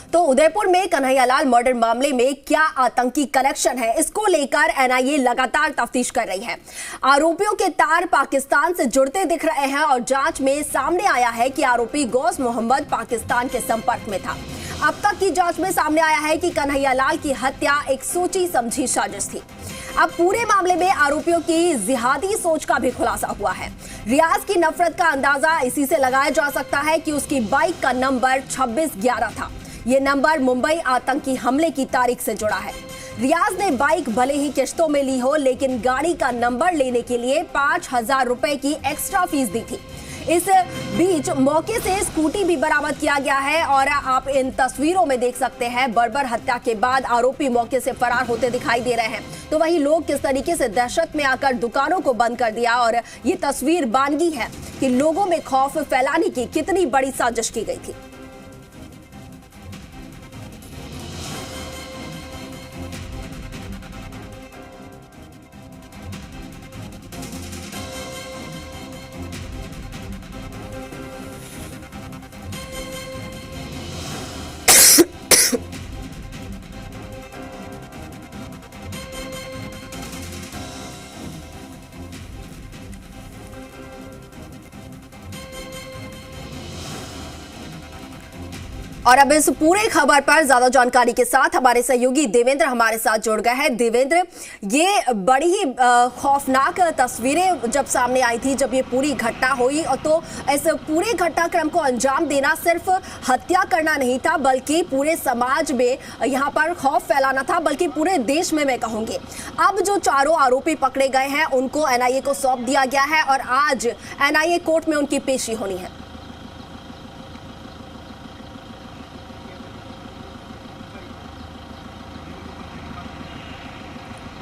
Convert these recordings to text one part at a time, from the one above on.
तो उदयपुर में कन्हैयालाल मर्डर मामले में क्या आतंकी कनेक्शन है, इसको लेकर एनआईए लगातार तफ्तीश कर रही है। आरोपियों के तार पाकिस्तान से जुड़ते दिख रहे हैं और जांच में सामने आया है कि आरोपी गौस मोहम्मद पाकिस्तान के संपर्क में था। अब तक की जांच में सामने आया है कि कन्हैयालाल की हत्या एक सोची समझी साजिश थी। अब पूरे मामले में आरोपियों की जिहादी सोच का भी खुलासा हुआ है। रियाज की नफरत का अंदाजा इसी से लगाया जा सकता है कि उसकी बाइक का नंबर 2611 था। ये नंबर मुंबई आतंकी हमले की तारीख से जुड़ा है। रियाज ने बाइक भले ही किश्तों में ली हो, लेकिन गाड़ी का नंबर लेने के लिए 5000 रुपए की एक्स्ट्रा फीस दी थी। इस बीच मौके से स्कूटी भी बरामद किया गया है और आप इन तस्वीरों में देख सकते हैं बर्बर हत्या के बाद आरोपी मौके से फरार होते दिखाई दे रहे हैं। तो वहीं लोग किस तरीके से दहशत में आकर दुकानों को बंद कर दिया और ये तस्वीर बानगी है कि लोगों में खौफ फैलाने की कितनी बड़ी साजिश की गई थी। और अब इस पूरे खबर पर ज्यादा जानकारी के साथ हमारे सहयोगी देवेंद्र हमारे साथ जुड़ गए हैं। देवेंद्र, ये बड़ी ही खौफनाक तस्वीरें जब सामने आई थी, जब ये पूरी घटना हुई, और तो इस पूरे घटनाक्रम को अंजाम देना सिर्फ हत्या करना नहीं था, बल्कि पूरे समाज में यहाँ पर खौफ फैलाना था, बल्कि पूरे देश में मैं कहूंगी। अब जो चारों आरोपी पकड़े गए हैं उनको एनआईए को सौंप दिया गया है और आज एनआईए कोर्ट में उनकी पेशी होनी है।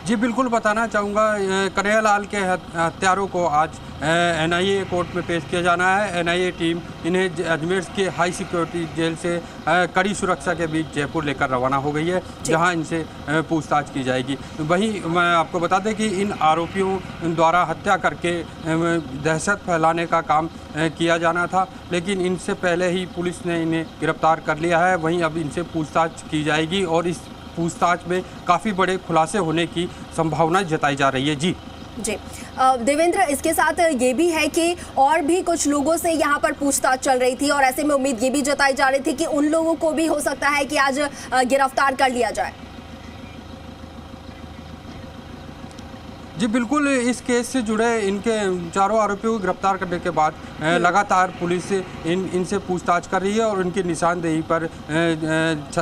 जी बिल्कुल, बताना चाहूँगा कन्हैयालाल के हत्यारों को आज एनआईए कोर्ट में पेश किया जाना है। एनआईए टीम इन्हें अजमेर के हाई सिक्योरिटी जेल से कड़ी सुरक्षा के बीच जयपुर लेकर रवाना हो गई है, जहां इनसे पूछताछ की जाएगी। वहीं मैं आपको बता दें कि इन आरोपियों द्वारा हत्या करके दहशत फैलाने का काम किया जाना था, लेकिन इनसे पहले ही पुलिस ने इन्हें गिरफ्तार कर लिया है। वहीं अब इनसे पूछताछ की जाएगी और इस पूछताछ में काफ़ी बड़े खुलासे होने की संभावना जताई जा रही है। जी देवेंद्र, इसके साथ ये भी है कि और भी कुछ लोगों से यहाँ पर पूछताछ चल रही थी और ऐसे में उम्मीद ये भी जताई जा रही थी कि उन लोगों को भी हो सकता है कि आज गिरफ्तार कर लिया जाए। जी बिल्कुल, इस केस से जुड़े इनके चारों आरोपियों को गिरफ्तार करने के बाद लगातार पुलिस इनसे पूछताछ कर रही है और इनकी निशानदेही पर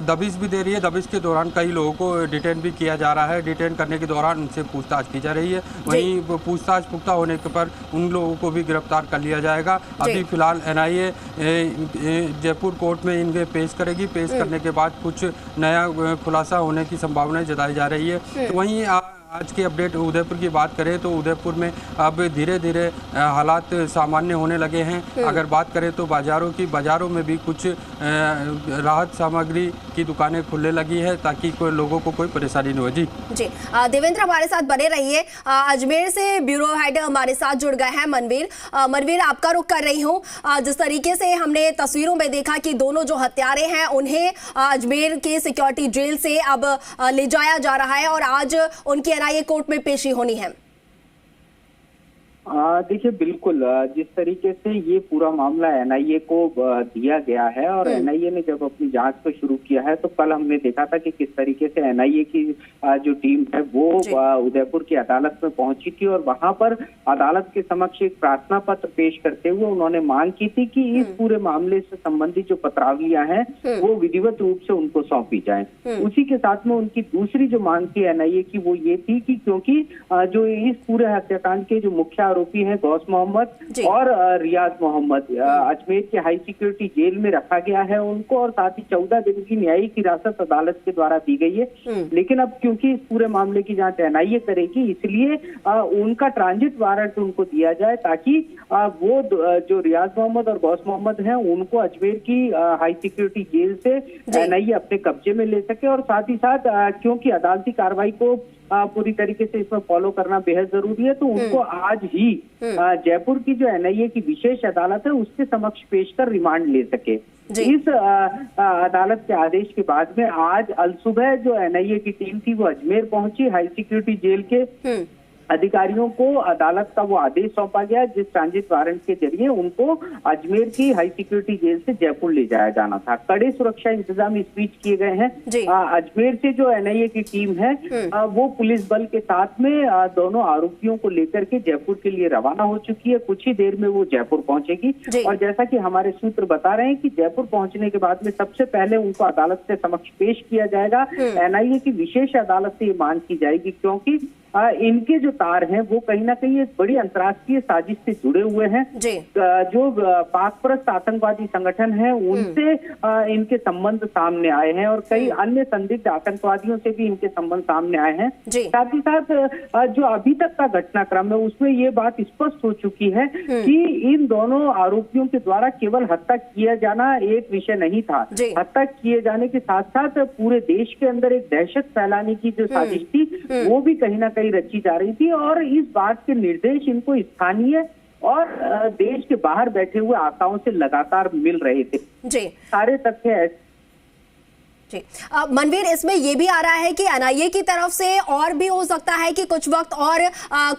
दबिश भी दे रही है। दबिश के दौरान कई लोगों को डिटेन भी किया जा रहा है। डिटेन करने के दौरान उनसे पूछताछ की जा रही है। वहीं पूछताछ पुख्ता होने पर उन लोगों को भी गिरफ्तार कर लिया जाएगा। अभी फिलहाल एनआईए जयपुर कोर्ट में इनके पेश करेगी। पेश करने के बाद कुछ नया खुलासा होने की संभावना जताई जा रही है। तो वहीं आज की अपडेट उदयपुर की बात करें तो उदयपुर में अब धीरे धीरे हालात सामान्य होने लगे हैं। अगर बात करें तो बाज़ारों में भी कुछ राहत सामग्री की दुकानें खुलने लगी है, ताकि कोई लोगों को कोई परेशानी नहीं हो। जी देवेंद्र, हमारे साथ बने रहिए। अजमेर से ब्यूरो हेड हमारे साथ जुड़ गए हैं मनवीर, आपका रुख कर रही हूँ। जिस तरीके से हमने तस्वीरों में देखा कि दोनों जो हत्यारे हैं उन्हें अजमेर के सिक्योरिटी जेल से अब ले जाया जा रहा है और आज उनकी एनआईए कोर्ट में पेशी होनी है। देखिए, बिल्कुल जिस तरीके से ये पूरा मामला एनआईए को दिया गया है और एनआईए ने जब अपनी जांच को शुरू किया है, तो कल हमने देखा था कि किस तरीके से एनआईए की जो टीम है वो उदयपुर की अदालत में पहुंची थी और वहां पर अदालत के समक्ष एक प्रार्थना पत्र पेश करते हुए उन्होंने मांग की थी कि इस पूरे मामले से संबंधित जो पत्रावलियां हैं वो विधिवत रूप से उनको सौंपी जाए। उसी के साथ में उनकी दूसरी जो मांग थी एनआईए की वो ये थी कि क्योंकि जो इस पूरे हत्याकांड के जो मुख्य आरोपी हैं गौस मोहम्मद और रियाज मोहम्मद अजमेर के हाई सिक्योरिटी जेल में रखा गया है उनको, और साथ ही 14 दिन की न्यायिक हिरासत अदालत के द्वारा दी गई है। लेकिन अब क्योंकि इस पूरे मामले की जांच एनआईए करेगी, इसलिए उनका ट्रांजिट वारंट उनको दिया जाए, ताकि वो जो रियाज मोहम्मद और गौस मोहम्मद हैं उनको अजमेर की हाई सिक्योरिटी जेल से एनआईए अपने कब्जे में ले सके। और साथ ही साथ क्योंकि अदालती कार्रवाई को पूरी तरीके से इसमें फॉलो करना बेहद जरूरी है। तो उनको आज ही जयपुर की जो एनआईए की विशेष अदालत है उसके समक्ष पेश कर रिमांड ले सके। इस अदालत के आदेश के बाद में आज अलसुबह जो एनआईए की टीम थी वो अजमेर पहुंची। हाई सिक्योरिटी जेल के अधिकारियों को अदालत का वो आदेश सौंपा गया जिस ट्रांजिट वारंट के जरिए उनको अजमेर की हाई सिक्योरिटी जेल से जयपुर ले जाया जाना था। कड़े सुरक्षा इंतजाम इस बीच किए गए हैं। अजमेर से जो एनआईए की टीम है वो पुलिस बल के साथ में दोनों आरोपियों को लेकर के जयपुर के लिए रवाना हो चुकी है। कुछ ही देर में वो जयपुर पहुंचेगी और जैसा कि हमारे सूत्र बता रहे हैं कि जयपुर पहुंचने के बाद में सबसे पहले उनको अदालत से समक्ष पेश किया जाएगा। एनआईए की विशेश अदालत से ये मांग की जाएगी क्योंकि इनके जो तार हैं वो कहीं ना कहीं एक बड़ी अंतर्राष्ट्रीय साजिश से जुड़े हुए हैं। जो पाक-परस्त आतंकवादी संगठन है उनसे इनके संबंध सामने आए हैं और कई अन्य संदिग्ध आतंकवादियों से भी इनके संबंध सामने आए हैं। साथ ही साथ जो अभी तक का घटनाक्रम है उसमें ये बात स्पष्ट हो चुकी है कि इन दोनों आरोपियों के द्वारा केवल हत्या किया जाना एक विषय नहीं था। हत्या किए जाने के साथ साथ पूरे देश के अंदर एक दहशत फैलाने की जो साजिश थी वो भी कहीं ना कहीं रची जा रही थी और इस बात के निर्देश इनको स्थानीय और देश के बाहर बैठे हुए आकाओं से लगातार मिल रहे थे। सारे तथ्य जी मनवीर, इसमें यह भी आ रहा है कि एनआईए की तरफ से और भी हो सकता है कि कुछ वक्त और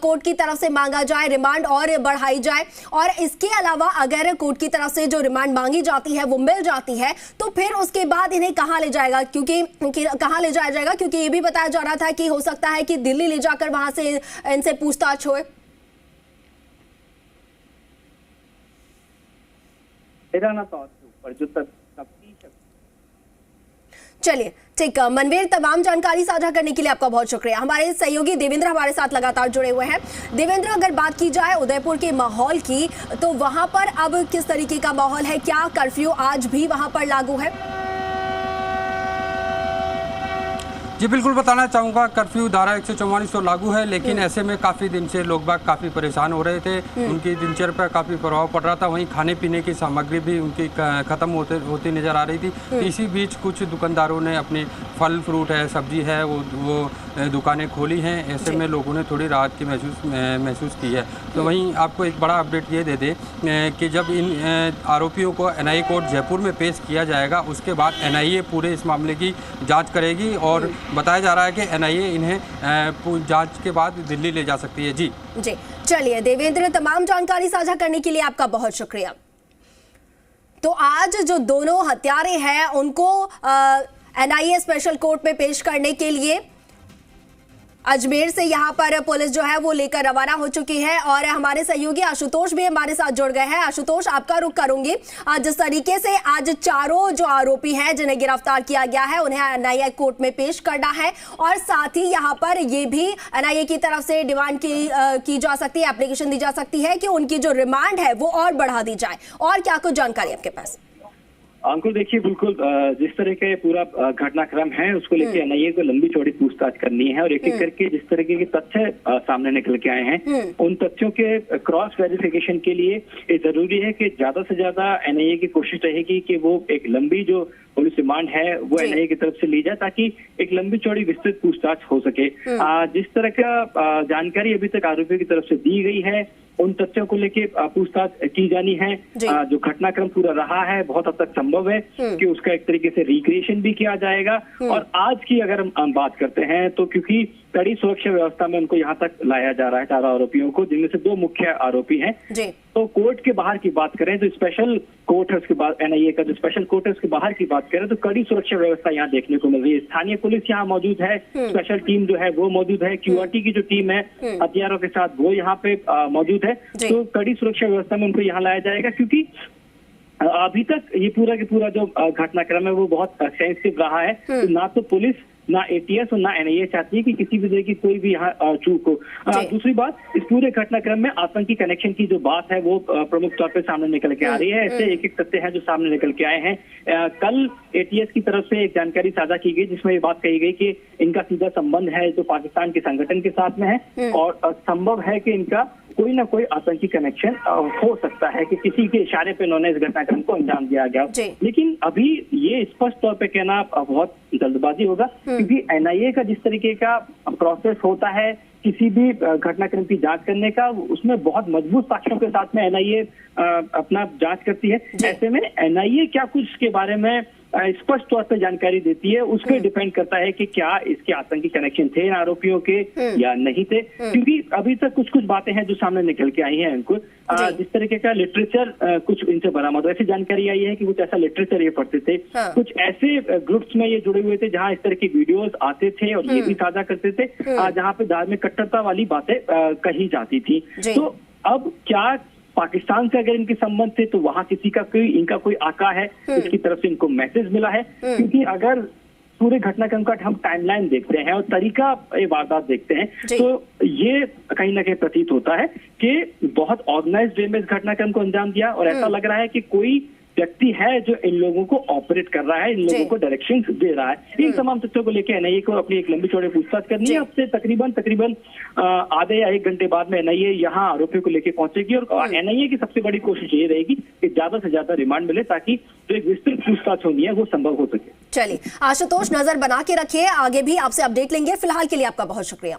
कोर्ट की तरफ से मांगा जाए, रिमांड और बढ़ाई जाए और इसके अलावा अगर कोर्ट की तरफ से जो रिमांड मांगी जाती है वो मिल जाती है तो फिर उसके बाद इन्हें कहां ले जाएगा, कहां ले जाया जाएगा? क्योंकि ये भी बताया जा रहा था कि हो सकता है कि दिल्ली ले जाकर वहां से इनसे पूछताछ होए। चलिए ठीक, मनवीर तमाम जानकारी साझा करने के लिए आपका बहुत शुक्रिया। हमारे सहयोगी देवेंद्र हमारे साथ लगातार जुड़े हुए हैं। देवेंद्र, अगर बात की जाए उदयपुर के माहौल की तो वहां पर अब किस तरीके का माहौल है? क्या कर्फ्यू आज भी वहां पर लागू है? जी बिल्कुल बताना चाहूँगा, कर्फ्यू धारा 144 तो लागू है लेकिन ऐसे में काफ़ी दिन से लोग बाग काफ़ी परेशान हो रहे थे। उनकी दिनचर्या पर काफ़ी प्रभाव पड़ रहा था। वहीं खाने पीने की सामग्री भी उनकी ख़त्म होती नज़र आ रही थी। इसी बीच कुछ दुकानदारों ने अपने फल फ्रूट है, सब्जी है, वो दुकानें खोली हैं। ऐसे में लोगों ने थोड़ी राहत की महसूस की है। तो वहीं आपको एक बड़ा अपडेट ये दे दें कि जब इन आरोपियों को एनआईए कोर्ट जयपुर में पेश किया जाएगा उसके बाद एनआईए पूरे इस मामले की जाँच करेगी और बताया जा रहा है कि एनआईए इन्हें जांच के बाद दिल्ली ले जा सकती है। जी चलिए देवेंद्र, तमाम जानकारी साझा करने के लिए आपका बहुत शुक्रिया। तो आज जो दोनों हत्यारे हैं उनको एनआईए स्पेशल कोर्ट में पेश करने के लिए अजमेर से यहां पर पुलिस जो है वो लेकर रवाना हो चुकी है और हमारे सहयोगी आशुतोष भी हमारे साथ जुड़ गए हैं। आशुतोष, आपका रुख करूंगी। जिस तरीके से आज चारों जो आरोपी हैं जिन्हें गिरफ्तार किया गया है उन्हें एनआईए कोर्ट में पेश करना है और साथ ही यहां पर ये भी एनआईए की तरफ से डिमांड की जा सकती है, एप्लीकेशन दी जा सकती है कि उनकी जो रिमांड है वो और बढ़ा दी जाए। और क्या कुछ जानकारी आपके पास? अंकुर, देखिए बिल्कुल जिस तरह का पूरा घटनाक्रम है उसको लेकर एनआईए को लंबी चौड़ी पूछताछ करनी है और एक एक करके जिस तरीके के तथ्य सामने निकल के आए हैं उन तथ्यों के क्रॉस वेरिफिकेशन के लिए ये जरूरी है कि ज्यादा से ज्यादा एनआईए की कोशिश रहेगी कि वो एक लंबी जो पुलिस रिमांड है वो एनआईए की तरफ से ली जाए ताकि एक लंबी चौड़ी विस्तृत पूछताछ हो सके। जिस तरह का जानकारी अभी तक आरोपियों की तरफ से दी गई है उन तथ्यों को लेके पूछताछ की जानी है। जो घटनाक्रम पूरा रहा है बहुत हद तक संभव है कि उसका एक तरीके से रिक्रिएशन भी किया जाएगा। और आज की अगर हम बात करते हैं तो क्योंकि कड़ी सुरक्षा व्यवस्था में उनको यहाँ तक लाया जा रहा है चारों आरोपियों को, जिनमें से 2 मुख्य आरोपी हैं। तो कोर्ट के बाहर की बात करें तो स्पेशल कोर्ट है उसके बाद एनआईए का जो स्पेशल कोर्ट है उसके बाहर की बात करें तो कड़ी सुरक्षा व्यवस्था यहाँ देखने को मिल रही है। स्थानीय पुलिस यहाँ मौजूद है, स्पेशल टीम जो है वो मौजूद है, क्यूआरटी की जो टीम है हथियारों के साथ वो यहाँ पे मौजूद है। तो कड़ी सुरक्षा व्यवस्था में उनको यहाँ लाया जाएगा क्योंकि अभी तक ये पूरा के पूरा जो घटनाक्रम है वो बहुत सेंसिटिव रहा है। तो ना तो पुलिस, ना एटीएस और ना एनआईए चाहती है कि किसी भी तरह की कोई भी यहाँ चूक हो। दूसरी बात, इस पूरे घटनाक्रम में आतंकी कनेक्शन की जो बात है वो प्रमुख तौर पे सामने निकल के आ रही है। ऐसे एक एक तथ्य हैं जो सामने निकल के आए हैं। कल एटीएस की तरफ से एक जानकारी साझा की गई जिसमें ये बात कही गई कि इनका सीधा संबंध है जो पाकिस्तान के संगठन के साथ में है और संभव है कि इनका कोई ना कोई आतंकी कनेक्शन हो सकता है कि किसी के इशारे पे उन्होंने इस घटनाक्रम को अंजाम दिया गया। लेकिन अभी ये स्पष्ट तौर पे कहना बहुत जल्दबाजी होगा, क्योंकि एनआईए का जिस तरीके का प्रोसेस होता है किसी भी घटनाक्रम की जांच करने का, उसमें बहुत मजबूत साक्ष्यों के साथ में एनआईए अपना जांच करती है। ऐसे में एनआईए क्या कुछ के बारे में स्पष्ट तौर पर जानकारी देती है, उस पर डिपेंड करता है कि क्या इसके आतंकी कनेक्शन थे इन आरोपियों के या नहीं थे। क्योंकि अभी तक कुछ कुछ बातें हैं जो सामने निकल के आई हैं इनको, जिस तरीके का लिटरेचर कुछ इनसे बरामद हुआ, ऐसी जानकारी आई है कि कुछ ऐसा लिटरेचर ये पढ़ते थे, कुछ ऐसे ग्रुप्स में ये जुड़े हुए थे जहां इस तरह की वीडियोस आते थे और ये भी साझा करते थे जहां पे धार्मिक कट्टरता वाली बातें कही जाती थी। तो अब क्या पाकिस्तान से अगर इनके संबंध थे तो वहां किसी का कोई इनका कोई आका है, इसकी तरफ से इनको मैसेज मिला है। क्योंकि अगर पूरे घटनाक्रम का हम टाइमलाइन देखते हैं और तरीका ये वारदात देखते हैं तो ये कहीं ना कहीं प्रतीत होता है कि बहुत ऑर्गेनाइज्ड वे में इस घटनाक्रम को अंजाम दिया और ऐसा लग रहा है कि कोई व्यक्ति है जो इन लोगों को ऑपरेट कर रहा है, इन लोगों को डायरेक्शंस दे रहा है। इन तमाम तथ्यों को लेकर एनआईए को अपनी एक लंबी चौड़ी पूछताछ करनी है। अब से तकरीबन आधे या 1 घंटे बाद में एनआईए यहाँ आरोपियों को लेकर पहुंचेगी और एनआईए की सबसे बड़ी कोशिश ये रहेगी कि ज्यादा से ज्यादा रिमांड मिले ताकि जो एक विस्तृत पूछताछ होनी है वो संभव हो सके। चलिए आशुतोष, नजर बना के रखिए, आगे भी आपसे अपडेट लेंगे। फिलहाल के लिए आपका बहुत शुक्रिया।